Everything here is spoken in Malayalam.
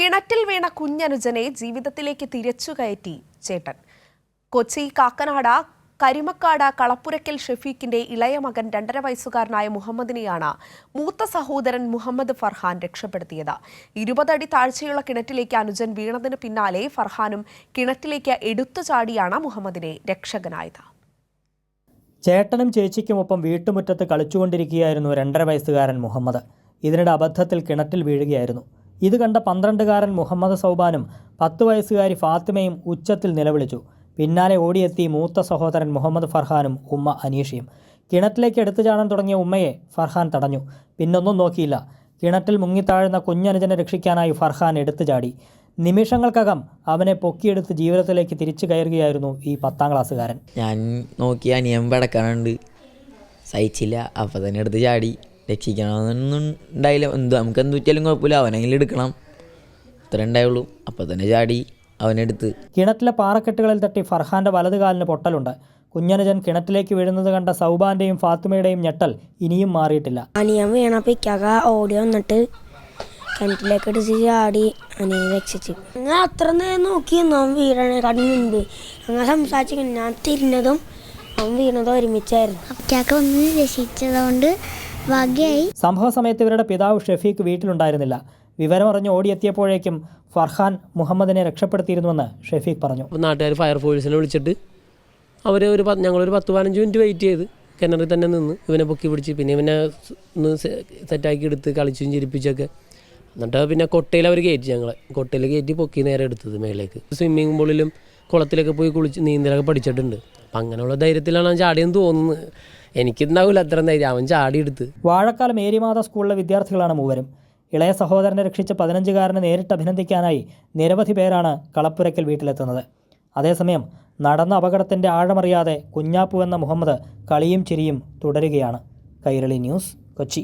കിണറ്റിൽ വീണ കുഞ്ഞനുജനെ ജീവിതത്തിലേക്ക് തിരിച്ചുകയറ്റി ചേട്ടൻ. കൊച്ചി കാക്കനാട് കരിമക്കാട് കളപ്പുരയ്ക്കൽ ഷെഫീഖിന്റെ ഇളയ മകൻ 2.5 വയസ്സുകാരനായ മുഹമ്മദിനെയാണ് മൂത്ത സഹോദരൻ മുഹമ്മദ് ഫർഹാൻ രക്ഷപ്പെടുത്തിയത്. 20 അടി താഴ്ചയുള്ള കിണറ്റിലേക്ക് അനുജൻ വീണതിന് പിന്നാലെ ഫർഹാനും കിണറ്റിലേക്ക് എടുത്തു ചാടിയാണ് മുഹമ്മദിനെ രക്ഷകനായത്. ചേട്ടനും ചേച്ചിക്കുമൊപ്പം വീട്ടുമുറ്റത്ത് കളിച്ചുകൊണ്ടിരിക്കുകയായിരുന്നു 2.5 വയസ്സുകാരൻ മുഹമ്മദ്. ഇതിനിടെ അബദ്ധത്തിൽ കിണറ്റിൽ വീഴുകയായിരുന്നു. ഇത് കണ്ട 12-കാരൻ മുഹമ്മദ് സൗബാനും 10 വയസ്സുകാരി ഫാത്തിമയും ഉച്ചത്തിൽ നിലവിളിച്ചു. പിന്നാലെ ഓടിയെത്തി മൂത്ത സഹോദരൻ മുഹമ്മദ് ഫർഹാനും ഉമ്മ അനീഷയും. കിണറ്റിലേക്ക് എടുത്തു ചാടാൻ തുടങ്ങിയ ഉമ്മയെ ഫർഹാൻ തടഞ്ഞു. പിന്നൊന്നും നോക്കിയില്ല. കിണറ്റിൽ മുങ്ങിത്താഴുന്ന കുഞ്ഞനുജനെ രക്ഷിക്കാനായി ഫർഹാൻ എടുത്തു ചാടി. നിമിഷങ്ങൾക്കകം അവനെ പൊക്കിയെടുത്ത് ജീവിതത്തിലേക്ക് തിരിച്ചു കയറുകയായിരുന്നു ഈ 10ാം ക്ലാസ്സുകാരൻ. ഞാൻ നോക്കി അനിയൻ പടക്കാനുണ്ട്, സഹിച്ചില്ല, അപ്പം തന്നെ എടുത്ത് ചാടി. രക്ഷിക്കണമെന്നൊന്നും ഉണ്ടായില്ല. നമുക്ക് എന്ത് പറ്റിയാലും കുഴപ്പമില്ല, അവനെങ്കിലും എടുക്കണം, അത്ര ഉണ്ടായുള്ളൂ. അപ്പം തന്നെ ചാടി അവനെടുത്ത്. കിണറ്റിലെ പാറക്കെട്ടുകളിൽ തട്ടി ഫർഹാന്റെ വലതുകാലിന് പൊട്ടലുണ്ട്. കുഞ്ഞനുജൻ കിണറ്റിലേക്ക് വീഴുന്നത് കണ്ട സൗബാന്റെയും ഫാത്തിമയുടെയും ഞെട്ടൽ ഇനിയും മാറിയിട്ടില്ല. അനിയൻ വീണപ്പോൾ ഇക്കാക്ക ഓടി വന്നിട്ട് കിണറ്റിലേക്ക് എടുത്ത് ചാടി അനിയനെ രക്ഷിച്ചു. അങ്ങനെ അത്ര നേരം നോക്കി അവൻ വീഴണേക്കാട്ടിന് മുൻപ് അങ്ങനെ സംസാരിച്ചു. ഞാൻ തിരിഞ്ഞതും അവൻ വീണതും ഒരുമിച്ചായിരുന്നു. ഇക്കാക്ക ഒന്ന് രക്ഷിച്ചതുകൊണ്ട് ഭാഗ്യമായി. സംഭവ സമയത്ത് ഇവരുടെ പിതാവ് ഷെഫീഖ് വീട്ടിലുണ്ടായിരുന്നില്ല. വിവരമറിഞ്ഞ് ഓടിയെത്തിയപ്പോഴേക്കും ഫർഹാൻ മുഹമ്മദിനെ രക്ഷപ്പെടുത്തിയിരുന്നുവെന്ന് ഷെഫീഖ് പറഞ്ഞു. നാട്ടുകാർ ഫയർഫോഴ്സിനെ വിളിച്ചിട്ട് ഞങ്ങളൊരു 10-15 മിനിറ്റ് വെയിറ്റ് ചെയ്ത് കിണറിൽ തന്നെ നിന്ന് ഇവനെ പൊക്കി പിടിച്ച് പിന്നെ ഇവനെ ഒന്ന് സെറ്റാക്കി എടുത്ത് കളിച്ചും ചിരിപ്പിച്ചൊക്കെ. എന്നിട്ട് പിന്നെ കൊട്ടയിൽ അവർ കയറ്റി, ഞങ്ങളെ കൊട്ടയിൽ കയറ്റി പൊക്കി നേരെ എടുത്തത് മേലേക്ക്. സ്വിമ്മിംഗ് പൂളിലും കുളത്തിലൊക്കെ പോയി കുളിച്ച് നീന്തലൊക്കെ പഠിച്ചിട്ടുണ്ട്. അപ്പം അങ്ങനെയുള്ള ധൈര്യത്തിലാണ് അവൻ ചാടിയെന്ന് തോന്നുന്നത്. എനിക്കുണ്ടാവില്ല അത്ര ധൈര്യം, അവൻ ചാടിയെടുത്ത്. വാഴക്കാലം മേരിമാത സ്കൂളിലെ വിദ്യാർത്ഥികളാണ് മൂവരും. ഇളയ സഹോദരനെ രക്ഷിച്ച 15-കാരനെ നേരിട്ട് അഭിനന്ദിക്കാനായി നിരവധി പേരാണ് കളപ്പുരയ്ക്കൽ വീട്ടിലെത്തുന്നത്. അതേസമയം നടന്ന അപകടത്തിൻ്റെ ആഴമറിയാതെ കുഞ്ഞാപ്പു എന്ന മുഹമ്മദ് കളിയും ചിരിയും തുടരുകയാണ്. കൈരളി ന്യൂസ്, കൊച്ചി.